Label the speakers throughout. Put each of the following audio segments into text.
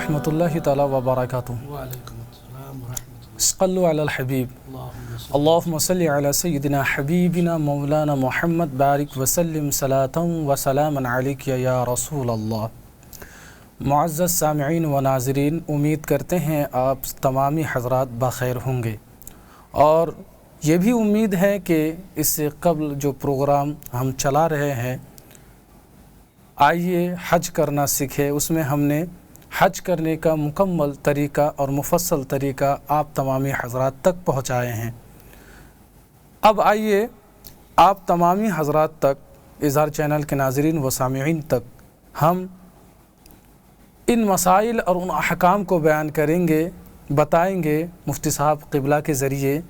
Speaker 1: ورحمۃ اللہ تعالی وبرکاتہ۔
Speaker 2: وعلیکم السلام ورحمۃ اللہ۔
Speaker 1: صلوا علی الحبیب، اللہم صلی علی سیدنا حبیبنا مولانا محمد بارک وسلم صلاۃ و سلاما علیک یا رسول اللہ۔ معزز سامعین و ناظرین، امید کرتے ہیں آپ تمامی حضرات بخیر ہوں گے، اور یہ بھی امید ہے کہ اس سے قبل جو پروگرام ہم چلا رہے ہیں آئیے حج کرنا سیکھے، اس میں ہم نے حج کرنے کا مکمل طریقہ اور مفصل طریقہ آپ تمامی حضرات تک پہنچائے ہیں۔ اب آئیے آپ تمامی حضرات تک، اظہار چینل کے ناظرین و سامعین تک، ہم ان مسائل اور ان احکام کو بیان کریں گے، بتائیں گے مفتی صاحب قبلہ کے ذریعے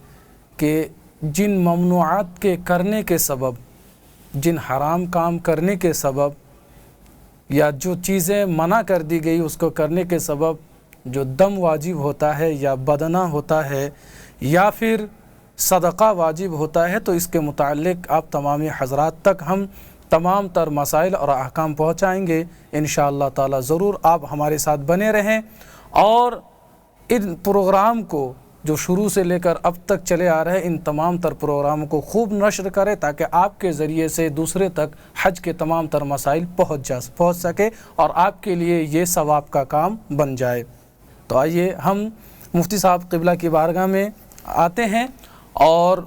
Speaker 1: کہ جن ممنوعات کے کرنے کے سبب، جن حرام کام کرنے کے سبب، یا جو چیزیں منع کر دی گئی اس کو کرنے کے سبب جو دم واجب ہوتا ہے یا بدنہ ہوتا ہے یا پھر صدقہ واجب ہوتا ہے، تو اس کے متعلق آپ تمامی حضرات تک ہم تمام تر مسائل اور احکام پہنچائیں گے انشاءاللہ تعالی۔ ضرور آپ ہمارے ساتھ بنے رہیں اور ان پروگرام کو جو شروع سے لے کر اب تک چلے آ رہے ان تمام تر پروگراموں کو خوب نشر کرے تاکہ آپ کے ذریعے سے دوسرے تک حج کے تمام تر مسائل پہنچ سکے اور آپ کے لیے یہ ثواب کا کام بن جائے۔ تو آئیے ہم مفتی صاحب قبلہ کی بارگاہ میں آتے ہیں اور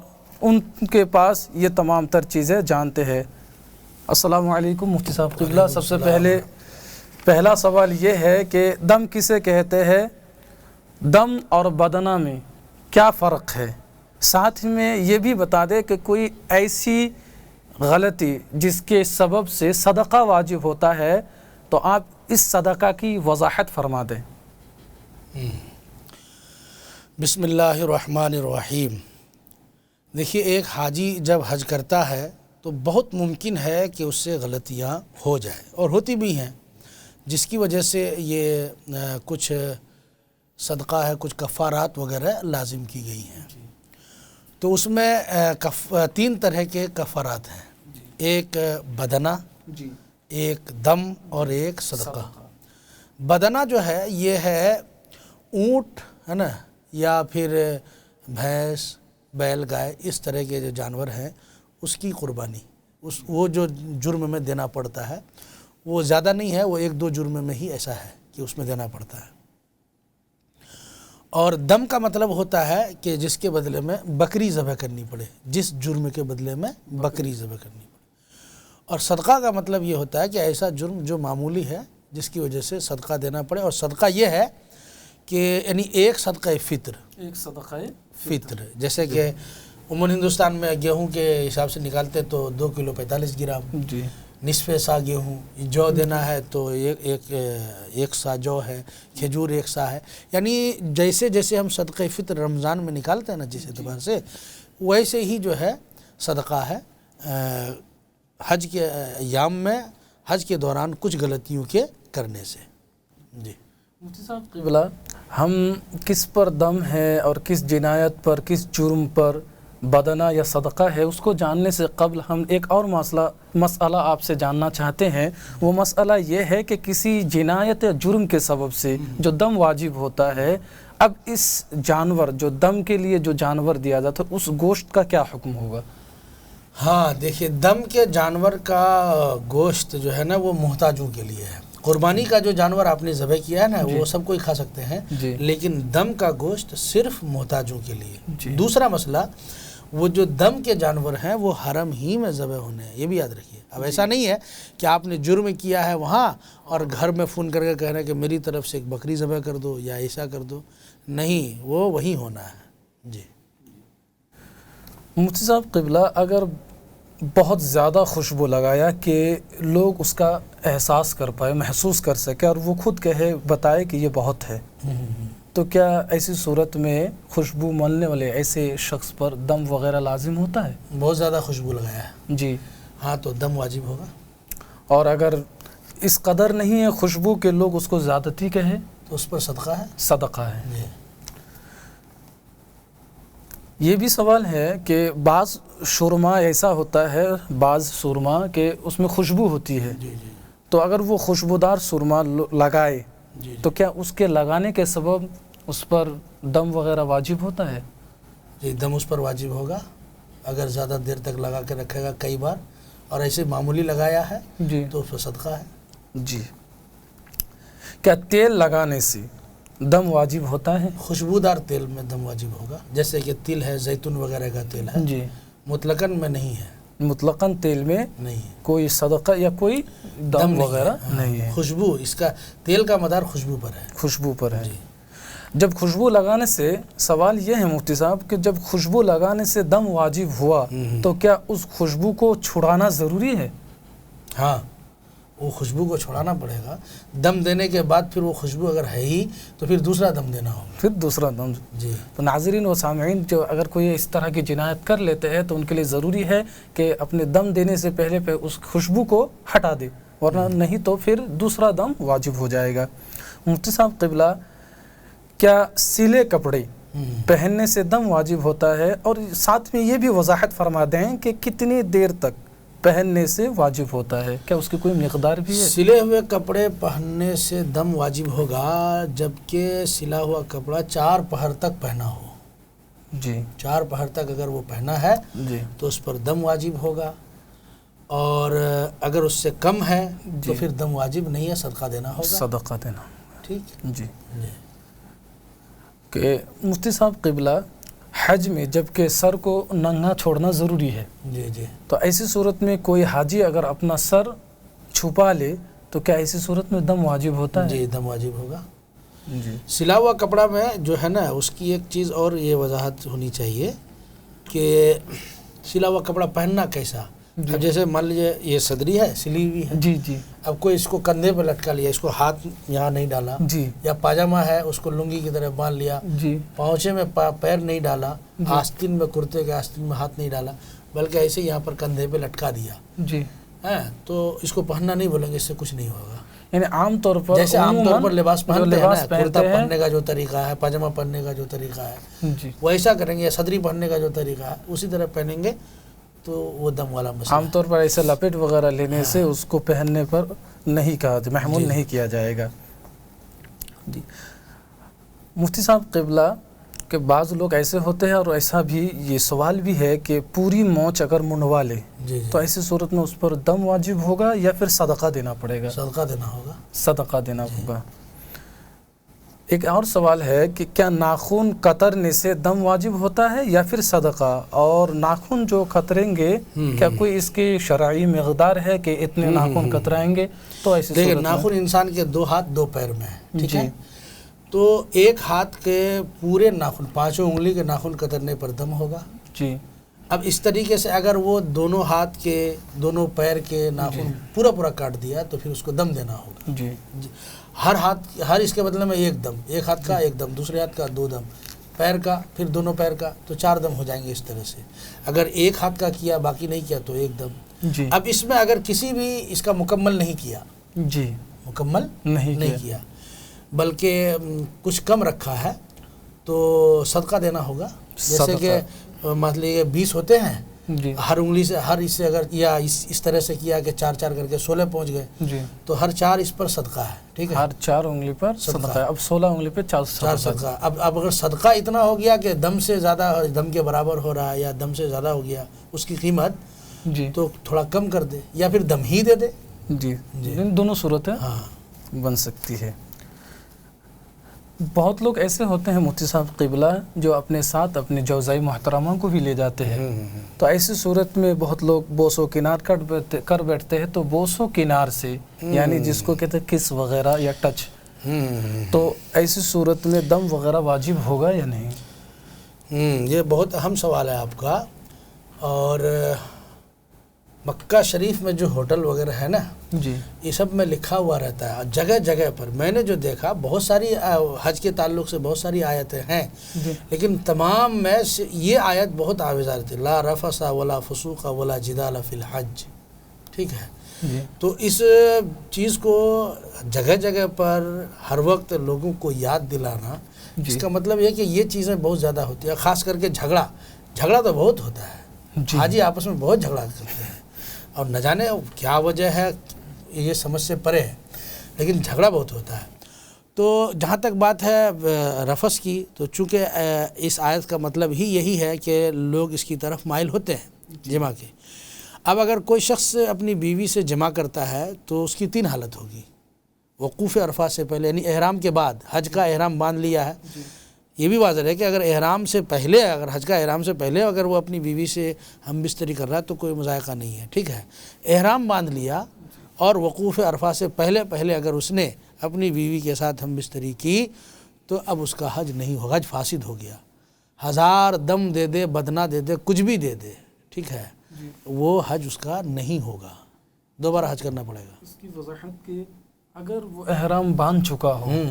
Speaker 1: ان کے پاس یہ تمام تر چیزیں جانتے ہیں۔ السلام علیکم مفتی صاحب قبلہ، سب سے پہلا سوال یہ ہے کہ دم کسے کہتے ہیں، دم اور بدنہ میں کیا فرق ہے؟ ساتھ میں یہ بھی بتا دے کہ کوئی ایسی غلطی جس کے سبب سے صدقہ واجب ہوتا ہے تو آپ اس صدقہ کی وضاحت فرما دیں۔
Speaker 2: بسم اللہ الرحمن الرحیم۔ دیکھیے، ایک حاجی جب حج کرتا ہے تو بہت ممکن ہے کہ اس سے غلطیاں ہو جائیں، اور ہوتی بھی ہیں، جس کی وجہ سے یہ کچھ صدقہ ہے، کچھ کفارات وغیرہ لازم کی گئی ہیں۔ تو اس میں 3 طرح کے کفارات ہیں، ایک بدنہ، ایک دم اور ایک صدقہ۔ بدنہ جو ہے یہ ہے اونٹ ہے نا، یا پھر بھینس، بیل، گائے، اس طرح کے جو جانور ہیں اس کی قربانی، وہ جو جرم میں دینا پڑتا ہے وہ زیادہ نہیں ہے، وہ 1-2 جرم میں ہی ایسا ہے کہ اس میں دینا پڑتا ہے۔ اور دم کا مطلب ہوتا ہے کہ جس کے بدلے میں بکری ذبح کرنی پڑے، جس جرم کے بدلے میں بکری ذبح کرنی پڑے۔ اور صدقہ کا مطلب یہ ہوتا ہے کہ ایسا جرم جو معمولی ہے جس کی وجہ سے صدقہ دینا پڑے، اور صدقہ یہ ہے کہ یعنی ایک صدقہ فطر، جیسے کہ عموماً ہندوستان میں گیہوں کے حساب سے نکالتے تو 2 کلو 45 گرام، نصف سا گیہوں، جو دینا ہے تو ایک سا جو ہے، کھجور 1 سا ہے، یعنی جیسے جیسے ہم صدقہ فطر رمضان میں نکالتے ہیں نا جس اعتبار سے، ویسے ہی جو ہے صدقہ ہے حج کے ایام میں، حج کے دوران کچھ غلطیوں کے کرنے سے۔ جی
Speaker 1: مفتی صاحب قبلہ، ہم کس پر دم ہے اور کس جنایت پر، کس جرم پر بدنہ یا صدقہ ہے، اس کو جاننے سے قبل ہم ایک اور مسئلہ آپ سے جاننا چاہتے ہیں۔ وہ مسئلہ یہ ہے کہ کسی جنایت یا جرم کے سبب سے جو دم واجب ہوتا ہے، اب اس جانور جو دم کے لیے جو جانور دیا جاتا ہے اس گوشت کا کیا حکم ہوگا؟
Speaker 2: ہاں دیکھیے، دم کے جانور کا گوشت جو ہے نا وہ محتاجوں کے لیے ہے۔ قربانی کا جو جانور آپ نے ذبح کیا ہے نا وہ سب کوئی کھا سکتے ہیں، لیکن دم کا گوشت صرف محتاجوں کے لیے۔ دوسرا مسئلہ، وہ جو دم کے جانور ہیں وہ حرم ہی میں ذبح ہونے ہیں، یہ بھی یاد رکھیے۔ اب ایسا نہیں ہے کہ آپ نے جرم کیا ہے وہاں اور گھر میں فون کر کے کہنا کہ میری طرف سے ایک بکری ذبح کر دو یا ایسا کر دو، نہیں، وہ وہیں ہونا ہے۔ جی
Speaker 1: مفتی صاحب قبلہ، اگر بہت زیادہ خوشبو لگایا کہ لوگ اس کا احساس کر پائے، محسوس کر سکے، اور وہ خود بتائے کہ یہ بہت ہے، تو کیا ایسی صورت میں خوشبو ملنے والے ایسے شخص پر دم وغیرہ لازم ہوتا ہے؟
Speaker 2: بہت زیادہ خوشبو لگایا ہے
Speaker 1: جی،
Speaker 2: ہاں تو دم واجب ہوگا۔
Speaker 1: اور اگر اس قدر نہیں ہے خوشبو کہ لوگ اس کو زیادتی کہیں
Speaker 2: تو اس پر صدقہ ہے،
Speaker 1: صدقہ ہے۔ یہ بھی سوال ہے کہ بعض شورما ایسا ہوتا ہے، بعض سرما کہ اس میں خوشبو ہوتی ہے، تو اگر وہ خوشبودار سرما لگائے
Speaker 2: جی
Speaker 1: تو کیا اس کے لگانے کے سبب اس پر دم وغیرہ واجب ہوتا ہے؟
Speaker 2: جی دم اس پر واجب ہوگا اگر زیادہ دیر تک لگا کے رکھے گا کئی بار، اور ایسے معمولی لگایا ہے
Speaker 1: جی
Speaker 2: تو اس پر صدقہ ہے۔
Speaker 1: جی کیا تیل لگانے سے دم واجب ہوتا ہے؟
Speaker 2: خوشبودار تیل میں دم واجب ہوگا، جیسے کہ تل ہے، زیتون وغیرہ کا تیل ہے،
Speaker 1: جی
Speaker 2: مطلقاً میں نہیں ہے،
Speaker 1: مطلقاً تیل میں
Speaker 2: نہیں ہے،
Speaker 1: کوئی صدقہ یا کوئی دم وغیرہ نہیں ہے،
Speaker 2: خوشبو، اس کا تیل کا مدار خوشبو پر ہے۔
Speaker 1: خوشبو پر ہے۔
Speaker 2: جی
Speaker 1: جب خوشبو لگانے سے، سوال یہ ہے مفتی صاحب کہ جب خوشبو لگانے سے دم واجب ہوا تو کیا اس خوشبو کو چھڑانا ضروری ہے؟
Speaker 2: ہاں، وہ خوشبو کو چھوڑانا پڑے گا، دم دینے کے بعد پھر وہ خوشبو اگر ہے ہی تو پھر دوسرا دم دینا ہوگا۔
Speaker 1: پھر دوسرا دم۔
Speaker 2: جی
Speaker 1: تو ناظرین و سامعین جو اگر کوئی اس طرح کی جنایت کر لیتے ہیں تو ان کے لیے ضروری ہے کہ اپنے دم دینے سے پہلے اس خوشبو کو ہٹا دے، ورنہ نہیں تو پھر دوسرا دم واجب ہو جائے گا۔ مفتی صاحب قبلہ، کیا سلے کپڑے پہننے سے دم واجب ہوتا ہے؟ اور ساتھ میں یہ بھی وضاحت فرما دیں کہ کتنی دیر تک پہننے سے واجب ہوتا ہے؟ کیا اس کی کوئی مقدار بھی ہے؟
Speaker 2: سلے ہوئے کپڑے پہننے سے دم واجب ہوگا جبکہ سلا ہوا کپڑا 4 پہر تک پہنا ہو۔
Speaker 1: جی
Speaker 2: 4 پہر تک اگر وہ پہنا ہے
Speaker 1: جی
Speaker 2: تو اس پر دم واجب ہوگا، اور اگر اس سے کم ہے تو پھر دم واجب نہیں ہے، صدقہ دینا ہوگا۔
Speaker 1: صدقہ دینا۔
Speaker 2: ٹھیک
Speaker 1: جی
Speaker 2: جی
Speaker 1: کہ مفتی صاحب قبلہ، حج میں جب کہ سر کو ننگا چھوڑنا ضروری ہے،
Speaker 2: جی جی
Speaker 1: تو ایسی صورت میں کوئی حاجی اگر اپنا سر چھپا لے تو کیا ایسی صورت میں دم واجب ہوتا ہے؟
Speaker 2: جی دم واجب ہوگا۔
Speaker 1: جی
Speaker 2: سلا ہوا کپڑا میں جو ہے نا، اس کی ایک چیز اور یہ وضاحت ہونی چاہیے کہ سلا ہوا کپڑا پہننا کیسا۔ اب جیسے مان لیجیے یہ صدری ہے، سلی ہوئی ہے،
Speaker 1: جی جی
Speaker 2: اب کوئی اس کو کندھے پہ لٹکا لیا، اس کو ہاتھ یہاں نہیں ڈالا،
Speaker 1: جی
Speaker 2: یا پاجامہ ہے اس کو لنگی کی طرح باندھ لیا،
Speaker 1: جی
Speaker 2: پاؤچے میں پیر نہیں ڈالا، آستین میں، کرتے کے آستین میں ہاتھ نہیں ڈالا، بلکہ ایسے یہاں پر کندھے پہ لٹکا دیا،
Speaker 1: جی
Speaker 2: تو اس کو پہننا نہیں بولیں گے، اس سے کچھ نہیں ہوگا۔
Speaker 1: یعنی عام طور پر
Speaker 2: جیسے عام طور پر لباس پہنتے ہیں نا، کرتا
Speaker 1: ہیں،
Speaker 2: پہننے کا جو طریقہ ہے، پاجامہ پہننے کا جو طریقہ ہے
Speaker 1: جی
Speaker 2: وہ ایسا کریں گے، یا صدری پہننے کا جو طریقہ ہے اسی طرح پہنیں گے تو وہ دم والا مسئلہ
Speaker 1: عام طور پر ایسے لپیٹ وغیرہ لینے سے اس کو پہننے پر نہیں کہا، محمول نہیں کیا جائے گا۔ جی مفتی صاحب قبلہ، کہ بعض لوگ ایسے ہوتے ہیں، اور ایسا بھی یہ سوال بھی ہے کہ پوری مونچھ اگر منڈوا لے
Speaker 2: جی
Speaker 1: تو ایسی صورت میں اس پر دم واجب ہوگا یا پھر صدقہ دینا پڑے گا؟
Speaker 2: صدقہ دینا ہوگا۔
Speaker 1: صدقہ دینا ہوگا۔ ایک اور سوال ہے کہ کیا ناخن کترنے سے دم واجب ہوتا ہے یا پھر صدقہ؟ اور ناخن جو کتریں گے کیا کوئی اس کی شرعی مقدار ہے کہ اتنے ناخن کترائیں گے؟ تو ایسی
Speaker 2: دیکھیں،
Speaker 1: صورت
Speaker 2: ناخن انسان کے 2 ہاتھ 2 پیر میں ہے، ٹھیک
Speaker 1: جی
Speaker 2: ہے، تو ایک ہاتھ کے پورے ناخن، 5 انگلی کے ناخن کترنے پر دم ہوگا۔
Speaker 1: جی
Speaker 2: اب اس طریقے سے اگر وہ دونوں ہاتھ کے، دونوں پیر کے ناخن پورا کاٹ دیا تو پھر اس کو دم دینا ہوگا۔
Speaker 1: جی
Speaker 2: ہر ہاتھ، ہر اس کے بدلے میں ایک دم، ایک ہاتھ کا ایک دم، دوسرے ہاتھ کا 2 دم، پیر کا، پھر دونوں پیر کا، تو 4 دم ہو جائیں گے اس طرح سے۔ اگر ایک ہاتھ کا کیا باقی نہیں کیا تو 1 دم۔
Speaker 1: جی
Speaker 2: اب اس میں اگر کسی بھی اس کا مکمل نہیں کیا،
Speaker 1: جی
Speaker 2: مکمل
Speaker 1: نہیں
Speaker 2: کیا بلکہ کچھ کم رکھا ہے تو صدقہ دینا ہوگا۔ جیسے کہ مان لیجیے 20 ہوتے ہیں،
Speaker 1: جی
Speaker 2: ہر انگلی سے، ہر اس سے اگر کیا، اس طرح سے کیا کہ 4 کر کے 16 پہنچ گئے،
Speaker 1: جی
Speaker 2: تو ہر 4 اس پر صدقہ ہے، ٹھیک ہے،
Speaker 1: ہر 4 انگلی پر صدقہ ہے۔ اب 16 انگلی پہ 4
Speaker 2: صدقہ۔ اب اگر صدقہ اتنا ہو گیا کہ دم سے زیادہ، دم کے برابر ہو رہا ہے یا دم سے زیادہ ہو گیا اس کی قیمت،
Speaker 1: جی
Speaker 2: تو تھوڑا کم کر دے یا پھر دم ہی دے دے۔
Speaker 1: جی دونوں صورتیں
Speaker 2: ہاں
Speaker 1: بن سکتی ہے۔ بہت لوگ ایسے ہوتے ہیں مفتی صاحب قبلہ جو اپنے ساتھ اپنے جوزائی محترمہ کو بھی لے جاتے ہیں، تو ایسی صورت میں بہت لوگ بوس و کنار کر بیٹھتے ہیں، تو بوس و کنار سے یعنی جس کو کہتے ہیں کس وغیرہ یا ٹچ، تو ایسی صورت میں دم وغیرہ واجب ہوگا یا نہیں؟
Speaker 2: یہ بہت اہم سوال ہے آپ کا۔ اور مکہ شریف میں جو ہوٹل وغیرہ ہے نا،
Speaker 1: جی
Speaker 2: یہ سب میں لکھا ہوا رہتا ہے، جگہ جگہ پر میں نے جو دیکھا، بہت ساری حج کے تعلق سے بہت ساری آیتیں ہیں،
Speaker 1: جی
Speaker 2: لیکن تمام میں سے یہ آیت بہت آویزار تھی، لا رفث ولا فسوق ولا جدال فی الحج، ٹھیک ہے۔
Speaker 1: جی
Speaker 2: تو اس چیز کو جگہ جگہ پر ہر وقت لوگوں کو یاد دلانا، اس کا مطلب یہ کہ یہ چیزیں بہت زیادہ ہوتی ہیں، خاص کر کے جھگڑا تو بہت ہوتا ہے، حاجی آپس میں بہت جھگڑا کرتے ہیں، اور نہ جانے کیا وجہ ہے، یہ سمجھ سے پرے ہے، لیکن جھگڑا بہت ہوتا ہے۔ تو جہاں تک بات ہے رفث کی، تو چونکہ اس آیت کا مطلب ہی یہی ہے کہ لوگ اس کی طرف مائل ہوتے ہیں جمع کے۔ اب اگر کوئی شخص اپنی بیوی سے جمع کرتا ہے تو اس کی 3 حالت ہوگی وقوف عرفہ سے پہلے، یعنی احرام کے بعد، حج کا احرام باندھ لیا ہے۔ یہ بھی واضح ہے کہ اگر احرام سے پہلے، اگر حج کا احرام سے پہلے اگر وہ اپنی بیوی سے ہم بستری کر رہا ہے تو کوئی مذائقہ نہیں ہے، ٹھیک ہے۔ احرام باندھ لیا اور وقوف عرفہ سے پہلے اگر اس نے اپنی بیوی کے ساتھ ہم بستری کی تو اب اس کا حج نہیں ہوگا، حج فاسد ہو گیا۔ 1000 دم دے دے، بدنہ دے دے، کچھ بھی دے دے، ٹھیک ہے، وہ حج اس کا نہیں ہوگا، دوبارہ حج کرنا پڑے گا۔
Speaker 1: اس کی وضاحت کہ اگر وہ احرام باندھ چکا ہو،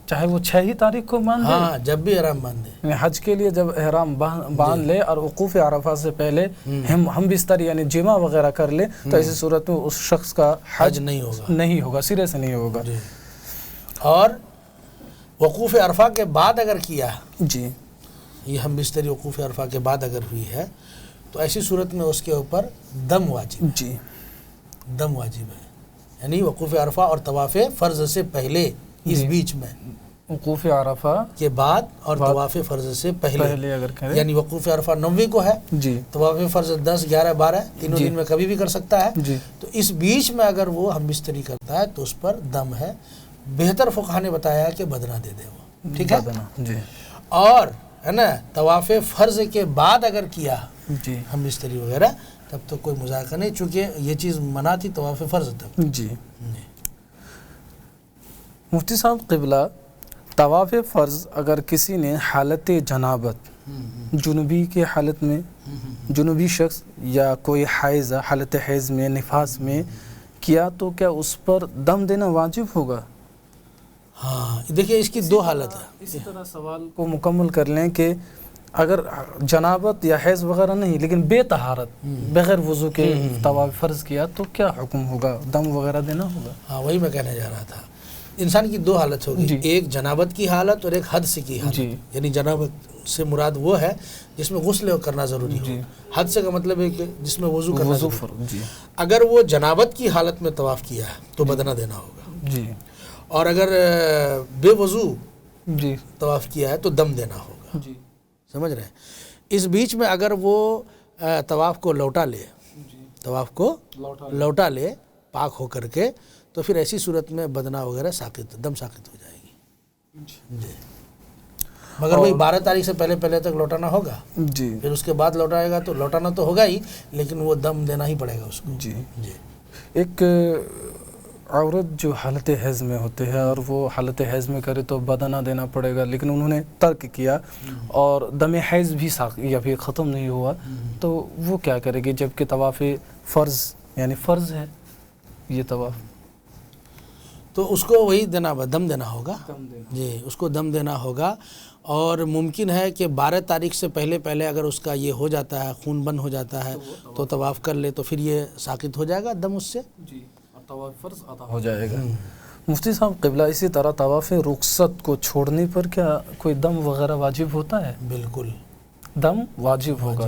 Speaker 1: چاہے وہ 6 ہی تاریخ کو باندھ لے،
Speaker 2: ہاں جب بھی احرام باندھے،
Speaker 1: یعنی حج کے لیے جب احرام باندھ لے اور وقوف عرفہ سے پہلے ہم بستر یعنی جمع وغیرہ کر لے تو ایسی صورت میں اس شخص کا حج نہیں ہوگا، سرے سے نہیں ہوگا۔
Speaker 2: اور وقوف عرفہ کے بعد اگر کیا،
Speaker 1: جی،
Speaker 2: یہ ہم بستری وقوف عرفہ کے بعد اگر ہوئی ہے تو ایسی صورت میں اس کے اوپر دم واجب ہے،
Speaker 1: جی،
Speaker 2: دم واجب ہے، یعنی وقوف عرفہ اور طواف فرض سے پہلے، اس بیچ میں
Speaker 1: وقوف عرفہ
Speaker 2: کے بعد اور طواف فرض سے پہلے
Speaker 1: اگر کرے،
Speaker 2: یعنی وقوف عرفہ 9ویں کو ہے،
Speaker 1: جی،
Speaker 2: طواف فرض 10 11 12 تینوں دن میں کبھی بھی کر سکتا ہے،
Speaker 1: جی،
Speaker 2: تو اس بیچ میں اگر وہ ہم بستری کرتا ہے تو اس پر دم ہے۔ بہتر فقہ نے بتایا کہ بدنہ دے دے وہ، ٹھیک ہے،
Speaker 1: جی،
Speaker 2: اور ہے نا طواف فرض کے بعد اگر کیا
Speaker 1: جی،
Speaker 2: ہم بستری وغیرہ تب تو کوئی مذائقہ نہیں، چونکہ یہ چیز منع تھی طواف فرض تک۔
Speaker 1: جی۔ مفتی صاحب قبلہ، طواف فرض اگر کسی نے حالت جنابت، جنوبی کے حالت میں، جنوبی شخص یا کوئی حائض حالت حیض میں، نفاس میں کیا تو کیا اس پر دم دینا واجب ہوگا؟
Speaker 2: ہاں دیکھیے اس کی 2 حالت ہے۔
Speaker 1: اسی طرح سوال کو مکمل کر لیں کہ اگر جنابت یا حیض وغیرہ نہیں لیکن بے طہارت بغیر وضو کے طواف فرض کیا تو کیا حکم ہوگا؟ دم وغیرہ دینا ہوگا؟
Speaker 2: ہاں وہی میں کہنے جا رہا تھا، انسان کی 2 حالت ہوگی، ایک جنابت کی حالت اور ایک حدث کی حالت، یعنی جنابت سے مراد وہ ہے جس میں غسل کرنا ضروری ہو، حدث کا مطلب ہے کہ جس میں وضو کرنا ضروری۔ اگر وہ جنابت کی حالت میں طواف کیا ہے تو بدنہ دینا ہوگا،
Speaker 1: جی،
Speaker 2: اور اگر بے وضو
Speaker 1: جی
Speaker 2: طواف کیا ہے تو دم دینا ہوگا،
Speaker 1: جی،
Speaker 2: سمجھ رہے ہیں۔ اس بیچ میں اگر وہ طواف کو لوٹا لے، طواف کو لوٹا لے پاک ہو کر کے، تو پھر ایسی صورت میں بدنہ وغیرہ ساقط، دم ساقط ہو جائے گی، جی، مگر وہی 12 تاریخ سے پہلے تک لوٹانا ہوگا،
Speaker 1: جی،
Speaker 2: پھر اس کے بعد لوٹائے گا تو لوٹانا تو ہوگا ہی لیکن وہ دم دینا ہی پڑے گا اس کو۔
Speaker 1: جی۔
Speaker 2: جی،
Speaker 1: ایک عورت جو حالت حیض میں ہوتے ہیں اور وہ حالت حیض میں کرے تو بدنہ دینا پڑے گا، لیکن انہوں نے ترک کیا اور دم حیض بھی یا پھر ختم نہیں ہوا تو وہ کیا کرے گی جبکہ طواف فرض یعنی فرض ہے یہ طواف؟
Speaker 2: تو اس کو وہی دم دینا ہوگا، جی، اس کو دم دینا ہوگا، اور ممکن ہے کہ 12 تاریخ سے پہلے اگر اس کا یہ ہو جاتا ہے، خون بند ہو جاتا ہے تو طواف کر لے تو پھر یہ ساقط ہو جائے گا دم اس سے،
Speaker 1: جی، اور طواف فرض ادا ہو جائے گا۔ مفتی صاحب قبلہ، اسی طرح طواف رخصت کو چھوڑنے پر کیا کوئی دم وغیرہ واجب ہوتا ہے؟
Speaker 2: بالکل
Speaker 1: دم واجب ہوگا۔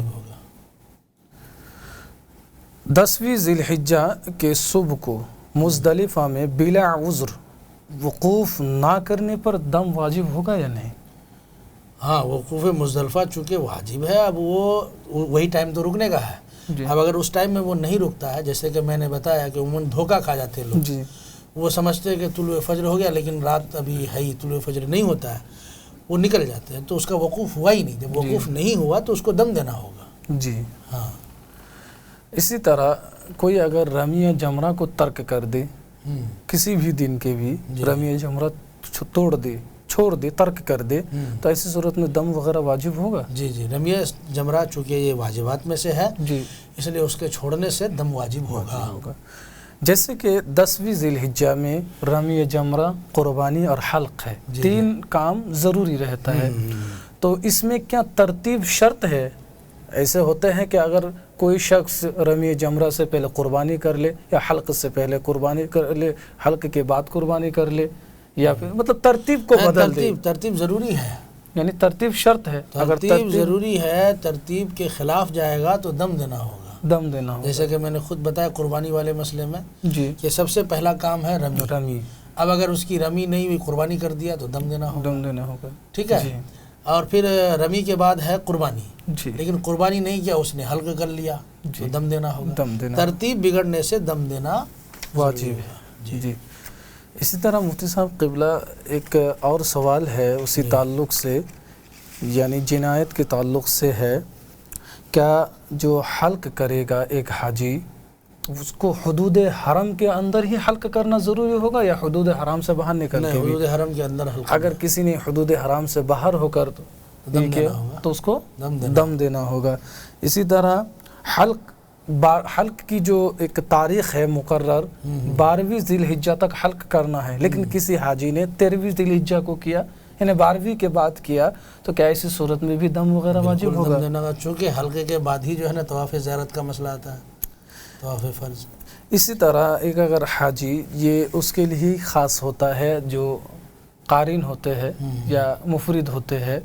Speaker 1: 10ویں ذی الحجہ کے صبح کو مزدلفہ میں بلا عذر وقوف نہ کرنے پر دم واجب ہوگا یا نہیں؟
Speaker 2: ہاں، وقوف مزدلفہ چونکہ واجب ہے، اب وہ وہی ٹائم تو رکنے کا ہے، اب اگر اس ٹائم میں وہ نہیں رکتا ہے، جیسے کہ میں نے بتایا کہ عموماً دھوکہ کھا جاتے ہیں لوگ،
Speaker 1: جی،
Speaker 2: وہ سمجھتے ہیں کہ طلوع فجر ہو گیا لیکن رات ابھی ہے ہی، طلوع فجر نہیں ہوتا ہے، وہ نکل جاتے ہیں تو اس کا وقوف ہوا ہی نہیں، جب وقوف نہیں ہوا تو اس کو دم دینا ہوگا۔
Speaker 1: جی،
Speaker 2: ہاں،
Speaker 1: اسی طرح کوئی اگر رمی جمرہ کو ترک کر دے، کسی بھی دن کے بھی رمی جمرہ چھوڑ دے، ترک کر دے، تو ایسی صورت میں دم وغیرہ واجب ہوگا؟
Speaker 2: جی، رمی جمرہ چونکہ یہ واجبات میں سے ہے،
Speaker 1: جی،
Speaker 2: اس لیے اس کے چھوڑنے سے دم واجب ہوگا۔
Speaker 1: جیسے کہ 10ویں ذی الحجہ میں رمی جمرہ، قربانی اور حلق ہے، 3 کام ضروری رہتا ہے، تو اس میں کیا ترتیب شرط ہے؟ ایسے ہوتے ہیں کہ اگر کوئی شخص رمی جمرہ سے پہلے قربانی کر لے یا حلق سے پہلے قربانی کر لے، حلق کے بعد قربانی کر لے، یا پھر مطلب ترتیب کو بدل دے،
Speaker 2: ترتیب ضروری ہے،
Speaker 1: یعنی ترتیب شرط ہے، اگر
Speaker 2: ترتیب ضروری ہے، ترتیب کے خلاف جائے گا تو دم دینا ہوگا،
Speaker 1: دم دینا ہوگا،
Speaker 2: جیسے کہ میں نے خود بتایا قربانی والے مسئلے میں،
Speaker 1: جی،
Speaker 2: کہ سب سے پہلا کام ہے رمی، اب اگر اس کی رمی نہیں ہوئی قربانی کر دیا تو دم دینا ہوگا،
Speaker 1: دم دینا ہوگا،
Speaker 2: ٹھیک ہے.
Speaker 1: جی
Speaker 2: اور پھر رمی کے بعد ہے قربانی،
Speaker 1: جی
Speaker 2: لیکن قربانی نہیں کیا، اس نے حلق کر لیا تو
Speaker 1: جی.
Speaker 2: دم دینا ہوگا.
Speaker 1: دم دینا
Speaker 2: ترتیب بگڑنے سے دم دینا
Speaker 1: واجب ہے. جی اسی طرح مفتی صاحب قبلہ ایک اور سوال ہے اسی تعلق سے، یعنی جنایت کے تعلق سے ہے، کیا جو حلق کرے گا ایک حاجی اس کو حدود حرم کے اندر ہی حلق کرنا ضروری ہوگا یا حدود حرام سے باہر نکل
Speaker 2: نہیں،
Speaker 1: کے بھی؟
Speaker 2: حدود حرم کے اندر حلق
Speaker 1: اگر کسی نے حدود حرام سے باہر ہو کر
Speaker 2: دم دینا ہوگا،
Speaker 1: تو اس کو
Speaker 2: دم
Speaker 1: دم دینا ہوگا. اسی طرح حلق کی جو ایک تاریخ ہے مقرر 12ویں ذی الحجہ تک حلق کرنا ہے، لیکن کسی حاجی نے 13ویں ذی الحجہ کو کیا، یعنی 12ویں کے بعد کیا، تو کیا ایسی صورت میں بھی دم وغیرہ واجب
Speaker 2: بالکل دم
Speaker 1: ہوگا؟
Speaker 2: دینا گا، چونکہ حلقے کے بعد ہی جو ہے نا طواف زیارت کا مسئلہ آتا ہے، طواف فرض.
Speaker 1: اسی طرح ایک اگر حاجی، یہ اس کے لیے خاص ہوتا ہے جو قارن ہوتے ہیں یا مفرد ہوتے ہیں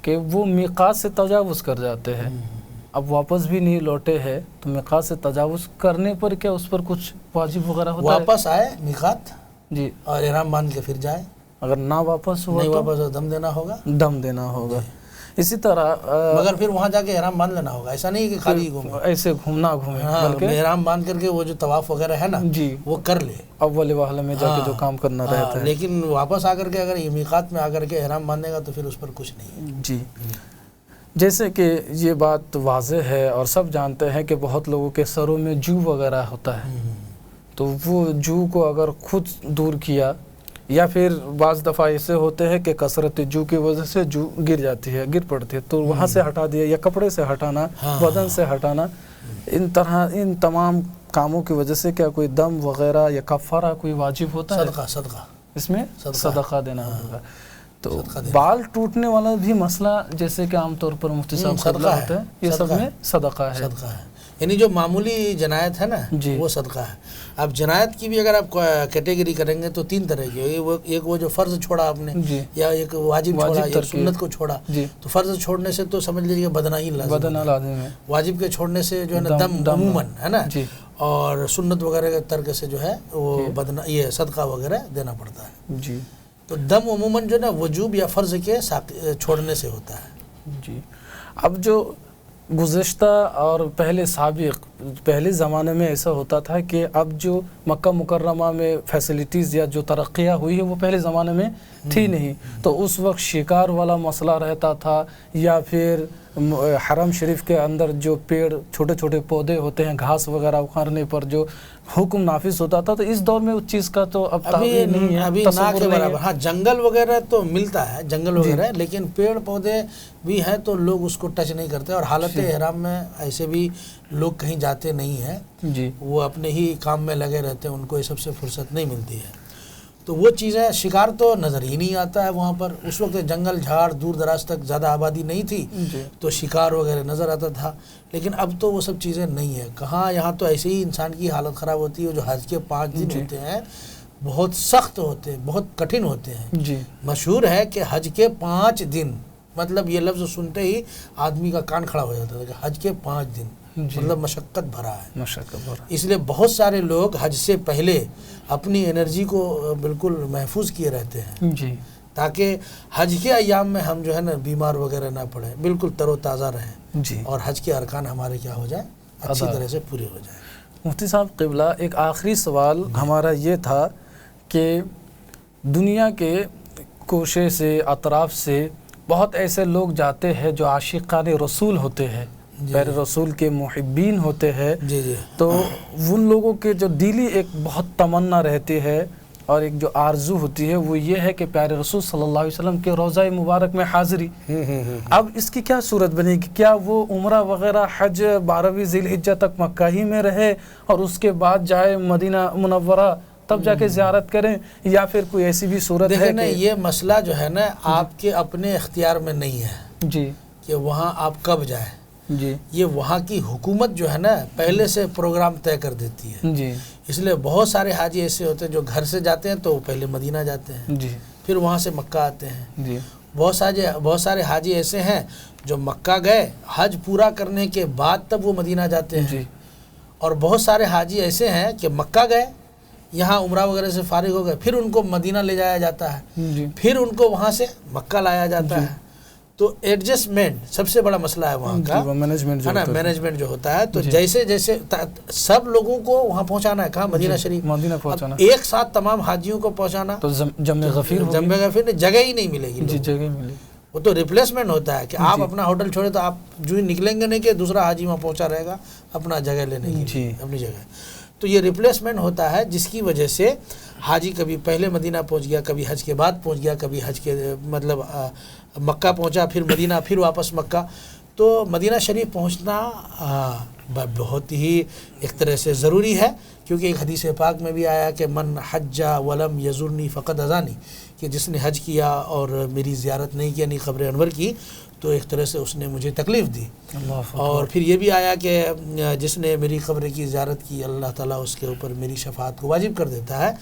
Speaker 1: کہ وہ میقات سے تجاوز کر جاتے ہیں، اب واپس بھی نہیں لوٹے ہیں، تو میقات سے تجاوز کرنے پر کیا اس پر کچھ واجب وغیرہ ہوتا ہے؟
Speaker 2: واپس آئے میقات
Speaker 1: جی،
Speaker 2: اور احرام باندھ کے پھر جائے،
Speaker 1: اگر نہ واپس ہوا
Speaker 2: نہیں
Speaker 1: تو
Speaker 2: واپس ہو دم دینا ہوگا.
Speaker 1: دم دینا ہوگا. اسی طرح
Speaker 2: مگر پھر وہاں جا کے احرام باندھ لینا ہوگا، ایسا نہیں کہ خالی گھومے،
Speaker 1: ایسے گھومنا گھومے،
Speaker 2: ہاں
Speaker 1: بلکہ
Speaker 2: احرام باندھ کر کے وہ جو طواف وغیرہ ہے نا
Speaker 1: جی
Speaker 2: وہ کر لے،
Speaker 1: اول وہلہ میں جا کے جو کام کرنا رہتا ہے.
Speaker 2: لیکن واپس آ کر کے اگر میقات میں آ کر کے احرام باندھے گا تو پھر اس پر کچھ نہیں ہے.
Speaker 1: جی جیسے کہ یہ بات واضح ہے اور سب جانتے ہیں کہ بہت لوگوں کے سروں میں جو وغیرہ ہوتا ہے، تو وہ جو کو اگر خود دور کیا، یا پھر بعض دفعہ ایسے ہوتے ہیں کہ کثرت جو کی وجہ سے جو گر جاتی ہے، گر پڑتی ہے، تو وہاں سے ہٹا دیا، یا کپڑے سے ہٹانا، بدن سے ہٹانا، ان تمام کاموں کی وجہ سے کیا کوئی دم وغیرہ یا کفارہ کوئی واجب ہوتا ہے؟
Speaker 2: صدقہ
Speaker 1: اس میں صدقہ دینا ہوگا. تو بال ٹوٹنے والا بھی مسئلہ جیسے کہ عام طور پر مفتی صاحب قبلہ ہوتا ہے، یہ سب میں صدقہ ہے.
Speaker 2: یعنی جو معمولی جنایت ہے نا وہ صدقہ ہے. اب جنایت کی بھی اگر آپ کیٹیگری کریں گے تو 3 طرح کی ہے. ایک وہ جو فرض چھوڑا آپ نے، یا ایک واجب چھوڑا، یا سنت کو چھوڑا. تو فرض چھوڑنے سے تو سمجھ لیجیے بدنہ لازم ہے. واجب کے چھوڑنے سے جو ہے نا دم عموماً ہے نا، اور سنت وغیرہ کے ترک سے جو ہے وہ بدنہ یہ صدقہ وغیرہ دینا پڑتا ہے.
Speaker 1: جی
Speaker 2: تو دم عموماً جو ہے نا وجوب یا فرض کے چھوڑنے سے ہوتا ہے.
Speaker 1: جی اب جو گزشتہ اور پہلے زمانے میں ایسا ہوتا تھا کہ اب جو مکہ مکرمہ میں فیسلٹیز یا جو ترقیاں ہوئی ہے وہ پہلے زمانے میں تھی نہیں، تو اس وقت شکار والا مسئلہ رہتا تھا، یا پھر حرم شریف کے اندر جو پیڑ چھوٹے چھوٹے پودے ہوتے ہیں گھاس وغیرہ اکھاڑنے پر جو حکم نافذ ہوتا تھا، تو اس دور میں اس چیز کا تو اب تعبیر نہیں ہے،
Speaker 2: ابھی نہ کے برابر. ہاں جنگل وغیرہ تو ملتا ہے، جنگل وغیرہ، لیکن پیڑ پودے بھی ہیں تو لوگ اس کو ٹچ نہیں کرتے. اور حالت احرام میں ایسے بھی لوگ کہیں جاتے نہیں ہیں،
Speaker 1: جی
Speaker 2: وہ اپنے ہی کام میں لگے رہتے ہیں، ان کو یہ سب سے فرصت نہیں ملتی ہے. تو وہ چیزیں شکار تو نظر ہی نہیں آتا ہے وہاں پر. اس وقت جنگل جھاڑ دور دراز تک زیادہ آبادی نہیں تھی، تو شکار وغیرہ نظر آتا تھا. لیکن اب تو وہ سب چیزیں نہیں ہیں. کہاں، یہاں تو ایسے ہی انسان کی حالت خراب ہوتی ہے. جو حج کے 5 دن ہوتے ہیں بہت سخت ہوتے ہیں، بہت کٹھن ہوتے ہیں.
Speaker 1: جی
Speaker 2: مشہور ہے کہ حج کے 5 دن، مطلب یہ لفظ سنتے ہی آدمی کا کان کھڑا ہو جاتا تھا کہ حج کے 5 دن مطلب مشقت بھرا ہے.
Speaker 1: مشقت بھرا.
Speaker 2: اس لیے بہت سارے لوگ حج سے پہلے اپنی انرجی کو بالکل محفوظ کیے رہتے ہیں،
Speaker 1: جی
Speaker 2: تاکہ حج کے ایام میں ہم جو ہے نا بیمار وغیرہ نہ پڑیں، بالکل تر و تازہ رہیں،
Speaker 1: جی
Speaker 2: اور حج کے ارکان ہمارے کیا ہو جائیں، اچھی طرح سے پورے ہو جائیں.
Speaker 1: مفتی صاحب قبلہ، ایک آخری سوال ہمارا یہ تھا کہ دنیا کے کوشے سے، اطراف سے بہت ایسے لوگ جاتے ہیں جو عاشقان رسول ہوتے ہیں، پیر رسول کے محبین ہوتے ہیں.
Speaker 2: جی
Speaker 1: تو ان لوگوں کے جو دلی ایک بہت تمنا رہتی ہے اور ایک جو آرزو ہوتی ہے وہ یہ ہے کہ پیارے رسول صلی اللہ علیہ وسلم کے روضہ مبارک میں حاضری. اب اس کی کیا صورت بنے گی؟ کیا وہ عمرہ وغیرہ حج 12ویں ذی الحجہ تک مکہ ہی میں رہے اور اس کے بعد جائے مدینہ منورہ تب جا کے زیارت کریں، یا پھر کوئی ایسی بھی صورت ہے کہ
Speaker 2: یہ مسئلہ جو ہے نا آپ کے اپنے اختیار میں نہیں ہے
Speaker 1: جی
Speaker 2: کہ وہاں آپ کب جائیں.
Speaker 1: جی
Speaker 2: یہ وہاں کی حکومت جو ہے نا پہلے سے پروگرام طے کر دیتی ہے.
Speaker 1: جی
Speaker 2: اس لیے بہت سارے حاجی ایسے ہوتے ہیں جو گھر سے جاتے ہیں تو پہلے مدینہ جاتے ہیں،
Speaker 1: جی
Speaker 2: پھر وہاں سے مکہ آتے ہیں.
Speaker 1: جی
Speaker 2: بہت سارے حاجی ایسے ہیں جو مکہ گئے، حج پورا کرنے کے بعد تب وہ مدینہ جاتے ہیں.
Speaker 1: جی
Speaker 2: اور بہت سارے حاجی ایسے ہیں کہ مکہ گئے، یہاں عمرہ وغیرہ سے فارغ ہو گئے، پھر ان کو مدینہ لے جایا جاتا ہے،
Speaker 1: جی
Speaker 2: پھر ان کو وہاں سے مکہ لایا جاتا ہے. تو ایڈجسٹمنٹ سب سے بڑا مسئلہ ہے وہاں کا،
Speaker 1: مینجمنٹ
Speaker 2: ہے نا، مینجمنٹ جو ہوتا ہے. تو جیسے جیسے سب لوگوں کو وہاں پہنچانا ہے، کہاں؟ مدینہ شریف.
Speaker 1: مدینہ پہنچانا،
Speaker 2: ایک ساتھ تمام حاجیوں کو پہنچانا
Speaker 1: تو جمع غفیر
Speaker 2: میں جگہ ہی نہیں ملے گی.
Speaker 1: جی جگہ ملے.
Speaker 2: وہ تو ریپلیسمنٹ ہوتا ہے کہ آپ اپنا ہوٹل چھوڑے تو آپ جو ہی نکلیں گے نہیں کہ دوسرا حاجی وہاں پہنچا رہے گا اپنا جگہ لینے کی اپنی جگہ. تو یہ ریپلیسمنٹ ہوتا ہے، جس کی وجہ سے حاجی کبھی پہلے مدینہ پہنچ گیا، کبھی حج کے بعد پہنچ گیا، کبھی حج کے مطلب مکہ پہنچا، پھر مدینہ، پھر واپس مکہ. تو مدینہ شریف پہنچنا بہت ہی ایک طرح سے ضروری ہے، کیونکہ ایک حدیث پاک میں بھی آیا کہ من حج ولم یزرنی فقد اذانی، کہ جس نے حج کیا اور میری زیارت نہیں کیا، نہیں قبر انور کی، تو ایک طرح سے اس نے مجھے تکلیف دی. اور پھر یہ بھی آیا کہ جس نے میری قبر کی زیارت کی، اللہ تعالیٰ اس کے اوپر میری شفاعت کو واجب کر دیتا ہے.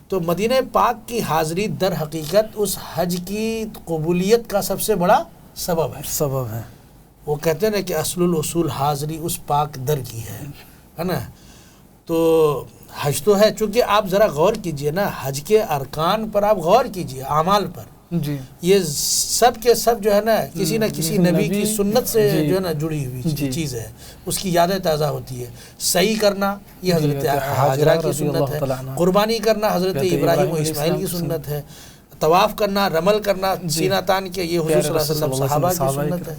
Speaker 2: تو مدینہ پاک کی حاضری در حقیقت اس حج کی قبولیت کا سب سے بڑا سبب ہے. وہ کہتے ہیں نا کہ اصل الاصول حاضری اس پاک در کی ہے نا. تو حج تو ہے، چونکہ آپ ذرا غور کیجئے نا، حج کے ارکان پر آپ غور کیجئے، اعمال پر.
Speaker 1: جی
Speaker 2: یہ سب کے سب جو ہے نا کسی نہ کسی نبی کی سنت سے جو ہے نا جڑی ہوئی چیز ہے، اس کی یادیں تازہ ہوتی ہے. صحیح کرنا یہ حضرت ہاجرہ کی سنت ہے، قربانی کرنا حضرت ابراہیم و اسماعیل کی سنت ہے، طواف کرنا، رمل کرنا سینہ تان کے یہ حضور صلی اللہ علیہ وسلم صحابہ کی سنت ہے.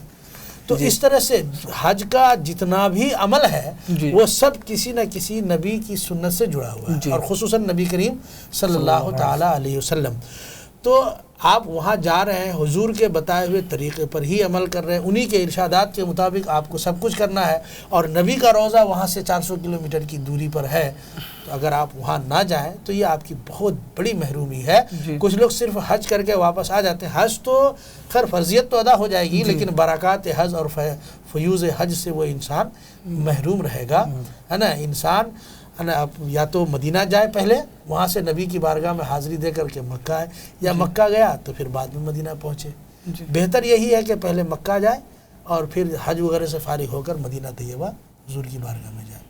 Speaker 2: تو اس طرح سے حج کا جتنا بھی عمل ہے وہ سب کسی نہ کسی نبی کی سنت سے جڑا ہوا ہے، اور خصوصاً نبی کریم صلی اللہ تعالیٰ علیہ وسلم. تو آپ وہاں جا رہے ہیں، حضور کے بتائے ہوئے طریقے پر ہی عمل کر رہے ہیں، انہی کے ارشادات کے مطابق آپ کو سب کچھ کرنا ہے. اور نبی کا روضہ وہاں سے 400 کلومیٹر کی دوری پر ہے، تو اگر آپ وہاں نہ جائیں تو یہ آپ کی بہت بڑی محرومی ہے. کچھ لوگ صرف حج کر کے واپس آ جاتے ہیں. حج تو خیر فرضیت تو ادا ہو جائے گی، لیکن برکات حج اور فیوز حج سے وہ انسان محروم رہے گا، ہے نا. انسان یا تو مدینہ جائے پہلے، وہاں سے نبی کی بارگاہ میں حاضری دے کر کے مکہ آئے، یا مکہ گیا تو پھر بعد میں مدینہ پہنچے. بہتر یہی ہے کہ پہلے مکہ جائے اور پھر حج وغیرہ سے فارغ ہو کر مدینہ طیبہ حضور کی بارگاہ میں جائے.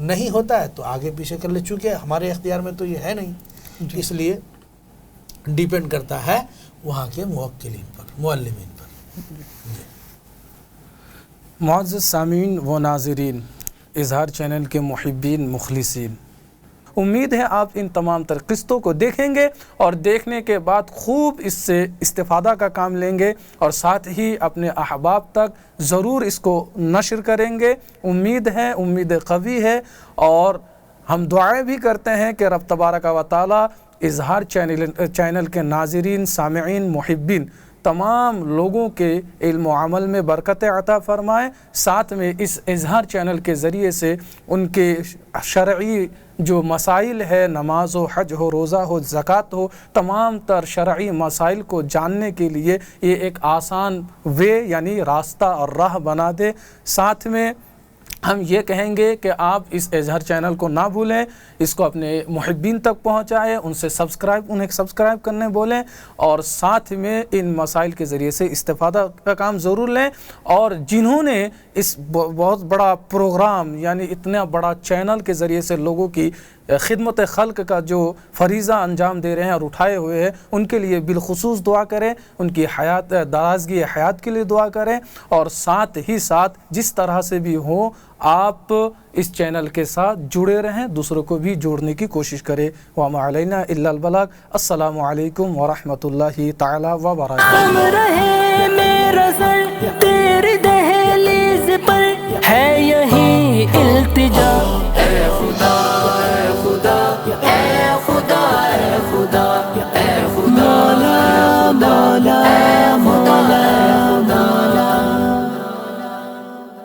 Speaker 2: نہیں ہوتا ہے تو آگے پیچھے کر لے، چونکہ ہمارے اختیار میں تو یہ ہے نہیں، اس لیے ڈیپینڈ کرتا ہے وہاں کے موکلین پر، معلمین پر.
Speaker 1: معزز سامعین و ناظرین، اظہار چینل کے محبین مخلصین، امید ہے آپ ان تمام تر قسطوں کو دیکھیں گے اور دیکھنے کے بعد خوب اس سے استفادہ کا کام لیں گے، اور ساتھ ہی اپنے احباب تک ضرور اس کو نشر کریں گے. امید ہے، امید قوی ہے، اور ہم دعائیں بھی کرتے ہیں کہ رب تبارک و تعالی اظہار چینل کے ناظرین، سامعین، محبین تمام لوگوں کے علم و عمل میں برکت عطا فرمائے. ساتھ میں اس اظہار چینل کے ذریعے سے ان کے شرعی جو مسائل ہے، نماز ہو، حج ہو، روزہ ہو، زکوٰۃ ہو، تمام تر شرعی مسائل کو جاننے کے لیے یہ ایک آسان یعنی راستہ اور راہ بنا دے. ساتھ میں ہم یہ کہیں گے کہ آپ اس اظہار چینل کو نہ بھولیں، اس کو اپنے محبین تک پہنچائیں، انہیں سبسکرائب کرنے بولیں، اور ساتھ میں ان مسائل کے ذریعے سے استفادہ کا کام ضرور لیں. اور جنہوں نے اس بہت بڑا پروگرام یعنی اتنا بڑا چینل کے ذریعے سے لوگوں کی خدمت خلق کا جو فریضہ انجام دے رہے ہیں اور اٹھائے ہوئے ہیں، ان کے لیے بالخصوص دعا کریں، ان کی درازگی حیات کے لیے دعا کریں، اور ساتھ ہی ساتھ جس طرح سے بھی ہو آپ اس چینل کے ساتھ جڑے رہیں، دوسروں کو بھی جوڑنے کی کوشش کریں. وما علینا الا البلاغ. السلام علیکم ورحمۃ اللہ تعالی وبرکاتہ.
Speaker 3: رہے میرا سر تیری دہلیز پر ہے یہی التجا، اے خدا اے خدا.